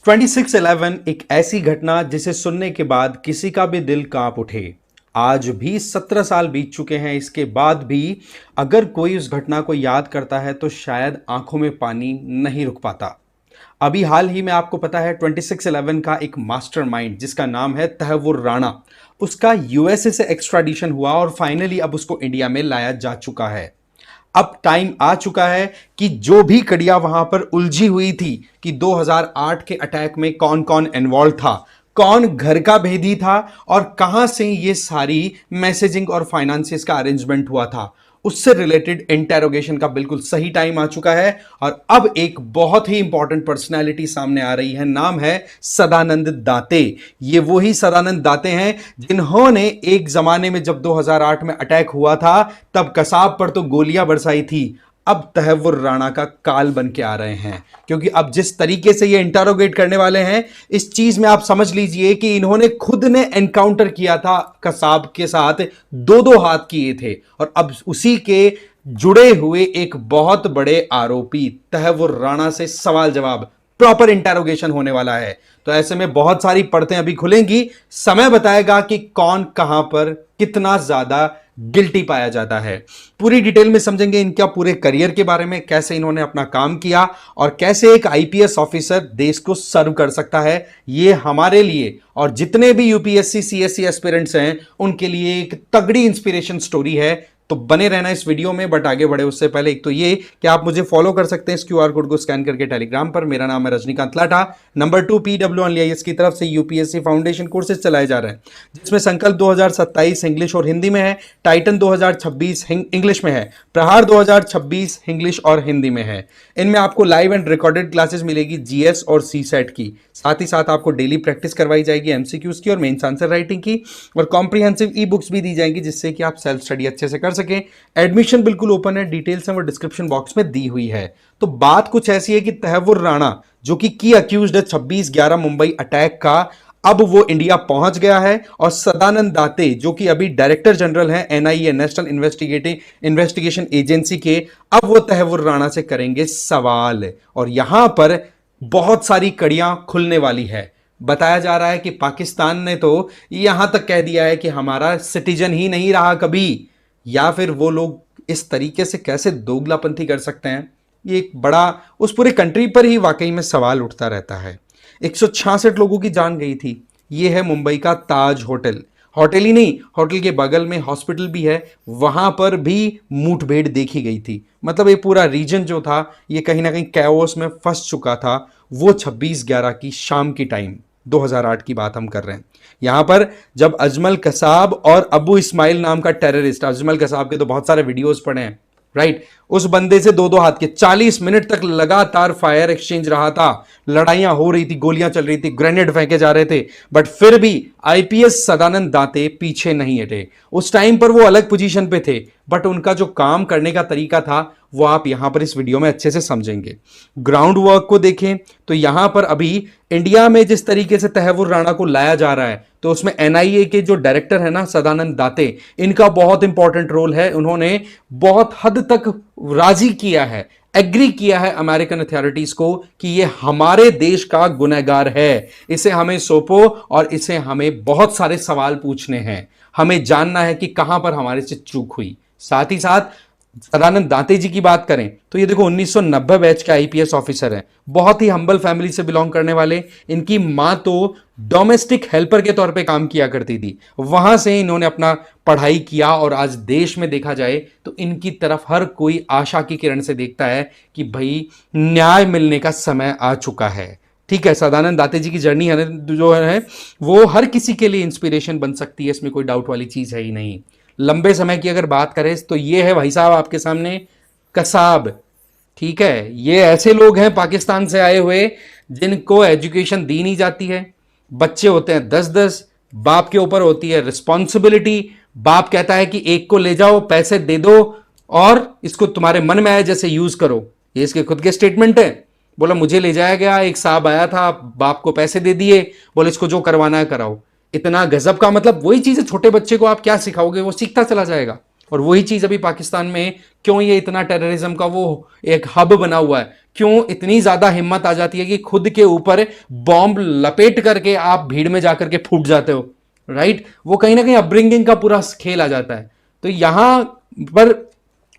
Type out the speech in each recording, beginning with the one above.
26/11 एक ऐसी घटना जिसे सुनने के बाद किसी का भी दिल कांप उठे। आज भी 17 साल बीत चुके हैं, इसके बाद भी अगर कोई उस घटना को याद करता है तो शायद आंखों में पानी नहीं रुक पाता। अभी हाल ही में आपको पता है 26/11 का एक मास्टरमाइंड जिसका नाम है तहव्वुर राणा, उसका यूएसए से एक्स्ट्राडिशन हुआ और फाइनली अब उसको इंडिया में लाया जा चुका है। अब टाइम आ चुका है कि जो भी कड़ियां वहां पर उलझी हुई थी कि 2008 के अटैक में कौन कौन इन्वॉल्व था, कौन घर का भेदी था और कहां से ये सारी मैसेजिंग और फाइनेंसिस का अरेंजमेंट हुआ था, उससे रिलेटेड इंटेरोगेशन का बिल्कुल सही टाइम आ चुका है। और अब एक बहुत ही इंपॉर्टेंट पर्सनैलिटी सामने आ रही है, नाम है सदानंद दाते। ये वही सदानंद दाते हैं जिन्होंने एक जमाने में जब 2008 में अटैक हुआ था तब कसाब पर तो गोलियां बरसाई थी। अब तहव्वुर राणा का काल बन के आ रहे हैं, क्योंकि अब जिस तरीके से ये इंटरोगेट करने वाले हैं, इस चीज में आप समझ लीजिए कि इन्होंने खुद ने एनकाउंटर किया था कसाब के साथ, दो दो हाथ किए थे और अब उसी के जुड़े हुए एक बहुत बड़े आरोपी तहव्वुर राणा से सवाल जवाब, प्रॉपर इंटरोगेशन होने वाला है। तो ऐसे में बहुत सारी परतें अभी खुलेंगी, समय बताएगा कि कौन कहां पर कितना ज्यादा गिल्टी पाया जाता है। पूरी डिटेल में समझेंगे इनका पूरे करियर के बारे में, कैसे इन्होंने अपना काम किया और कैसे एक आईपीएस ऑफिसर देश को सर्व कर सकता है। ये हमारे लिए और जितने भी यूपीएससी सीएससी एस्पिरेंट्स हैं उनके लिए एक तगड़ी इंस्पिरेशन स्टोरी है। तो बने रहना इस वीडियो में, बट आगे बढ़े उससे पहले एक तो ये कि आप मुझे फॉलो कर सकते हैं इस क्यूआर कोड को स्कैन करके टेलीग्राम पर। मेरा नाम है रजनीकांत लाठा। नंबर 2 PWIS की तरफ से यूपीएससी फाउंडेशन कोर्सेज चलाए जा रहे हैं, जिसमें संकल्प 2027 इंग्लिश और हिंदी में है, टाइटन 2026 इंग्लिश में है, प्रहार 2026 इंग्लिश और हिंदी में है। इनमें आपको लाइव एंड रिकॉर्डेड क्लासेस मिलेगी जीएस और सीसेट की, साथ ही साथ आपको डेली प्रैक्टिस करवाई जाएगी एमसीक्यूज की और मेंस आंसर राइटिंग की, और कॉम्प्रिहेंसिव ई बुक्स भी दी जाएंगी जिससे कि आप सेल्फ स्टडी अच्छे से कर सकें। एडमिशन बिल्कुल ओपन है, डिटेल्स हैं वो डिस्क्रिप्शन बॉक्स में दी हुई है। तो बात कुछ ऐसी है कि तहव्वुर राणा जो कि अक्यूज्ड है 26/11 मुंबई अटैक का, अब वो इंडिया पहुंच गया है। और सदानंद दाते जो कि अभी डायरेक्टर जनरल हैं एनआईए, नेशनल इन्वेस्टिगेशन एजेंसी के, अब वो तहव्वुर राणा से करेंगे सवाल। और यहां पर बहुत सारी कड़ियां खुलने वाली है। बताया जा रहा है कि पाकिस्तान ने तो यहां तक कह दिया है कि हमारा सिटीजन ही नहीं रहा कभी, या फिर वो लोग इस तरीके से कैसे दोगलापंथी कर सकते हैं। ये एक बड़ा उस पूरे कंट्री पर ही वाकई में सवाल उठता रहता है। 166 लोगों की जान गई थी। ये है मुंबई का ताज होटल, होटल ही नहीं, होटल के बगल में हॉस्पिटल भी है, वहां पर भी मुठभेड़ देखी गई थी। मतलब ये पूरा रीजन जो था ये कहीं ना कहीं कैओस में फंस चुका था। वो 26/11 की शाम की टाइम 2008 की बात हम कर रहे हैं। यहां पर जब अजमल कसाब और अबू इस्माइल नाम का टेररिस्ट, अजमल कसाब के तो बहुत सारे वीडियोस पड़े हैं, राइट, उस बंदे से दो दो हाथ के 40 मिनट तक लगातार फायर एक्सचेंज रहा था, लड़ाइयां हो रही थी, गोलियां चल रही थी, ग्रेनेड फेंके जा रहे थे, बट फिर भी आईपीएस सदानंद दाते पीछे नहीं हटे। उस टाइम पर वो अलग पोजीशन पे थे, बट उनका जो काम करने का तरीका था वो आप यहां पर इस वीडियो में अच्छे से समझेंगे। ग्राउंड वर्क को देखें तो यहां पर अभी इंडिया में जिस तरीके से तहव्वुर राणा को लाया जा रहा है, तो उसमें एनआईए के जो डायरेक्टर है ना सदानंद दाते, इनका बहुत इंपॉर्टेंट रोल है। उन्होंने बहुत हद तक राजी किया है, एग्री किया है अमेरिकन अथॉरिटीज को कि ये हमारे देश का गुनहगार है, इसे हमें सौंपो और इसे हमें बहुत सारे सवाल पूछने हैं, हमें जानना है कि कहां पर हमारे से चूक हुई। साथ ही साथ सदानंद दाते जी की बात करें तो ये देखो 1990 बैच के आईपीएस ऑफिसर हैं, बहुत ही हम्बल फैमिली से बिलोंग करने वाले। इनकी मां तो डोमेस्टिक हेल्पर के तौर पे काम किया करती थी, वहां से इन्होंने अपना पढ़ाई किया और आज देश में देखा जाए तो इनकी तरफ हर कोई आशा की किरण से देखता है कि भाई न्याय मिलने का समय आ चुका है। ठीक है, सदानंद दाते जी की जर्नी है जो है वो हर किसी के लिए इंस्पिरेशन बन सकती है, इसमें कोई डाउट वाली चीज है ही नहीं। लंबे समय की अगर बात करें तो ये है भाई साहब आपके सामने कसाब। ठीक है, ये ऐसे लोग हैं पाकिस्तान से आए हुए जिनको एजुकेशन दी नहीं जाती है, बच्चे होते हैं 10-10, बाप के ऊपर होती है रिस्पॉन्सिबिलिटी, बाप कहता है कि एक को ले जाओ, पैसे दे दो और इसको तुम्हारे मन में आए जैसे यूज करो। ये इसके खुद के स्टेटमेंट है। बोला मुझे ले जाया गया, एक साहब आया था, बाप को पैसे दे दिए, बोले इसको जो करवाना है कराओ। इतना गजब का, मतलब वही चीज है, छोटे बच्चे को आप क्या सिखाओगे वो सीखता चला जाएगा। और वही चीज अभी पाकिस्तान में क्यों ये इतना टेररिज्म का वो एक हब बना हुआ है, क्यों इतनी ज्यादा हिम्मत आ जाती है कि खुद के ऊपर बॉम्ब लपेट करके आप भीड़ में जाकर के फूट जाते हो, राइट? वो कहीं ना कहीं अपब्रिंगिंग का पूरा खेल आ जाता है। तो यहां पर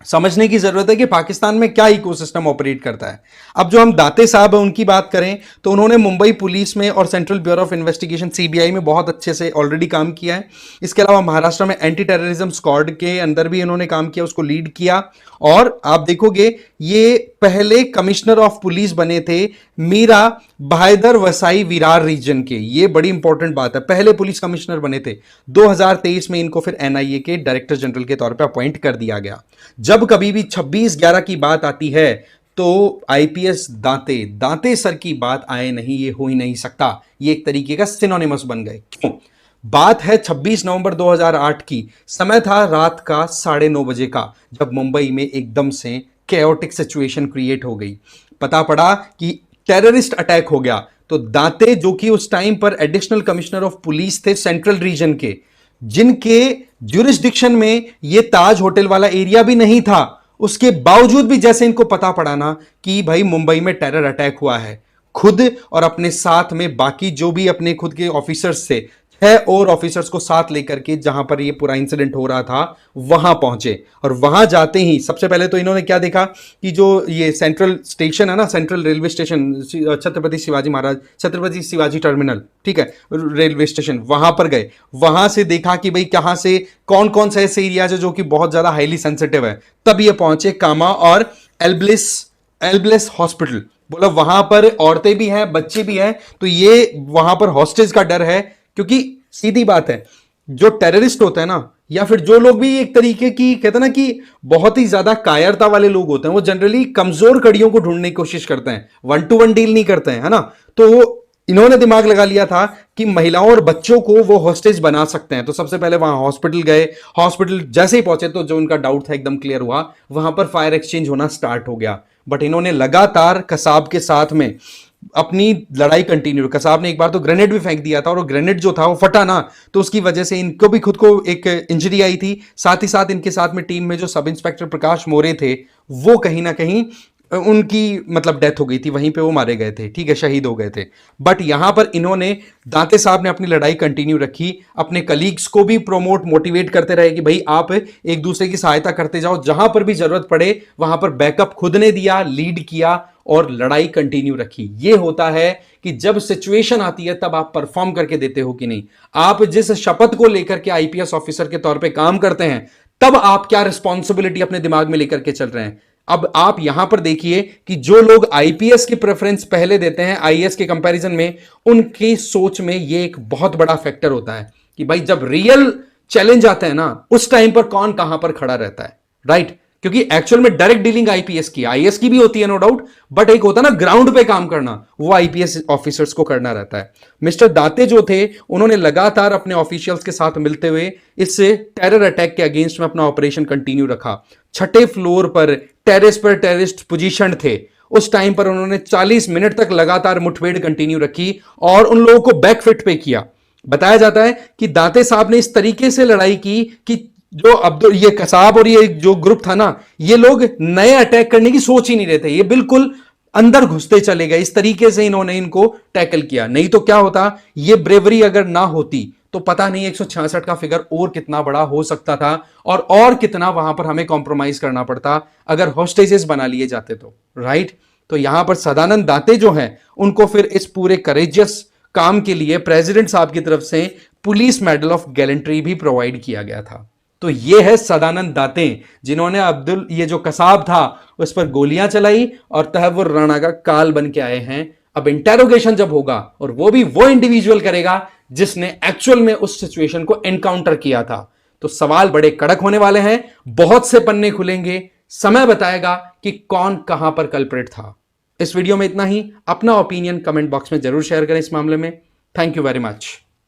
समझने की जरूरत है कि पाकिस्तान में क्या इकोसिस्टम ऑपरेट करता है। अब जो हम दाते साहब हैं उनकी बात करें तो उन्होंने मुंबई पुलिस में और central bureau of investigation CBI में बहुत अच्छे से ऑलरेडी काम किया है। इसके अलावा महाराष्ट्र में एंटी टेररिज्म स्क्वाड के अंदर भी इन्होंने काम किया, उसको लीड किया। और आप देखोगे ये पहले कमिश्नर ऑफ पुलिस बने थे मीरा भाईदर वसाई विरार रीजन के। ये बड़ी इंपॉर्टेंट बात है, पहले पुलिस कमिश्नर बने थे। 2023 में इनको फिर एनआईए के डायरेक्टर जनरल के तौर पर अपॉइंट कर दिया गया। जब कभी भी 26/11 की बात आती है तो आईपीएस दांते दांते सर की बात आए नहीं, ये हो ही नहीं सकता। ये एक तरीके का सिनोनिमस बन गए। क्यों? बात है 26 नवंबर 2008 की। समय था रात का 9:30 बजे का, जब मुंबई में एकदम से कैओटिक सिचुएशन क्रिएट हो गई। पता पड़ा कि टेररिस्ट अटैक हो गया। तो दांते, जो कि उस टाइम पर एडिशनल कमिश्नर ऑफ पुलिस थे सेंट्रल रीजन के, जिनके ज्यूरिसडिक्शन में ये ताज होटल वाला एरिया भी नहीं था, उसके बावजूद भी जैसे इनको पता पड़ा ना कि भाई मुंबई में टेरर अटैक हुआ है, खुद और अपने साथ में बाकी जो भी अपने खुद के ऑफिसर्स थे, 6 और ऑफिसर्स को साथ लेकर के जहां पर ये पूरा इंसिडेंट हो रहा था वहां पहुंचे। और वहां जाते ही सबसे पहले तो इन्होंने क्या देखा कि जो ये सेंट्रल स्टेशन है ना, central railway station, Chhatrapati Shivaji terminal, ठीक है, रेलवे स्टेशन, वहां पर गए। वहां से देखा कि भाई कहां से कौन कौन से ऐसे एरियाज है जो कि बहुत ज्यादा हाईली सेंसिटिव है। तब ये पहुंचे कामा और एल्ब्लेस हॉस्पिटल। बोला वहां पर औरतें भी हैं, बच्चे भी हैं, तो ये वहां पर हॉस्टेज का डर है। क्योंकि सीधी बात है, जो टेररिस्ट होते हैं ना, या फिर जो लोग भी एक तरीके की कहते हैं ना कि बहुत ही ज्यादा कायरता वाले लोग होते हैं, वो जनरली कमजोर कड़ियों को ढूंढने की कोशिश करते हैं, 1-to-1 डील नहीं करते हैं, है ना। तो इन्होंने दिमाग लगा लिया था कि महिलाओं और बच्चों को वो हॉस्टेज बना सकते हैं। तो सबसे पहले वहां हॉस्पिटल गए। हॉस्पिटल जैसे ही पहुंचे तो जो उनका डाउट था एकदम क्लियर हुआ, वहां पर फायर एक्सचेंज होना स्टार्ट हो गया। बट इन्होंने लगातार कसाब के साथ में अपनी लड़ाई कंटिन्यू। कसाब ने एक बार तो ग्रेनेड भी फेंक दिया था, और वो ग्रेनेड जो था वो फटा ना, तो उसकी वजह से इनको भी खुद को एक इंजरी आई थी। साथ ही साथ इनके साथ में टीम में जो सब इंस्पेक्टर प्रकाश मोरे थे, वो कहीं ना कहीं उनकी मतलब डेथ हो गई थी, वहीं पे वो मारे गए थे, ठीक है, शहीद हो गए थे। बट यहां पर इन्होंने, दाते साहब ने अपनी लड़ाई कंटिन्यू रखी, अपने कलीग्स को भी प्रोमोट मोटिवेट करते रहे कि भाई आप एक दूसरे की सहायता करते जाओ, जहां पर भी जरूरत पड़े वहां पर बैकअप खुद ने दिया, लीड किया और लड़ाई कंटिन्यू रखी। यह होता है कि जब सिचुएशन आती है तब आप परफॉर्म करके देते हो कि नहीं। आप जिस शपथ को लेकर के आईपीएस ऑफिसर के तौर पे काम करते हैं, तब आप क्या रिस्पॉन्सिबिलिटी अपने दिमाग में लेकर के चल रहे हैं। अब आप यहां पर देखिए कि जो लोग आईपीएस की प्रेफरेंस पहले देते हैं आईएएस के कंपैरिजन में, उनकी सोच में यह एक बहुत बड़ा फैक्टर होता है कि भाई जब रियल चैलेंज आते हैं ना, उस टाइम पर कौन कहां पर खड़ा रहता है, राइट। क्योंकि एक्चुअल में डायरेक्ट डीलिंग आईपीएस की, आईएएस की भी होती है नो डाउट, बट एक होता है ना ग्राउंड पे काम करना, वो आईपीएस ऑफिसर्स को करना रहता है। मिस्टर दाते जो थे, उन्होंने लगातार अपने ऑफिशियल्स के साथ मिलते हुए इस टेरर अटैक के अगेंस्ट में अपना ऑपरेशन कंटिन्यू रखा। 6ठे फ्लोर पर टेरेस पर टेररिस्ट पोजीशन थे। उस टाइम पर उन्होंने 40 मिनट तक लगातार मुठभेड़ कंटिन्यू रखी और उन लोगों को बैकफिट पे किया। बताया जाता है कि दाते साहब ने इस तरीके से लड़ाई की कि जो अब्दुल, ये कसाब और ये जो ग्रुप था ना, ये लोग नए अटैक करने की सोच ही नहीं रहे थे, ये बिल्कुल अंदर घुसते चले गए। इस तरीके से इन्होंने इनको टैकल किया। नहीं तो क्या होता, ये ब्रेवरी अगर ना होती तो पता नहीं 166 का फिगर और कितना बड़ा हो सकता था, और कितना वहां पर हमें कॉम्प्रोमाइज करना पड़ता अगर हॉस्टेजेस बना लिए जाते तो, राइट। तो यहां पर सदानंद दाते जो हैं, उनको फिर इस पूरे करेजियस काम के लिए प्रेसिडेंट साहब की तरफ से पुलिस मेडल ऑफ गैलेंट्री भी प्रोवाइड किया गया था। तो ये है सदानंद दाते, जिन्होंने अब्दुल, ये जो कसाब था, उस पर गोलियां चलाई और तहव्वुर राणा का काल बन के आए हैं। अब इंटेरोगेशन जब होगा, और वो भी वो इंडिविजुअल करेगा जिसने एक्चुअल में उस सिचुएशन को एनकाउंटर किया था, तो सवाल बड़े कड़क होने वाले हैं, बहुत से पन्ने खुलेंगे। समय बताएगा कि कौन कहां पर कल्प्रिट था। इस वीडियो में इतना ही। अपना ओपिनियन कमेंट बॉक्स में जरूर शेयर करें इस मामले में। Thank you very much.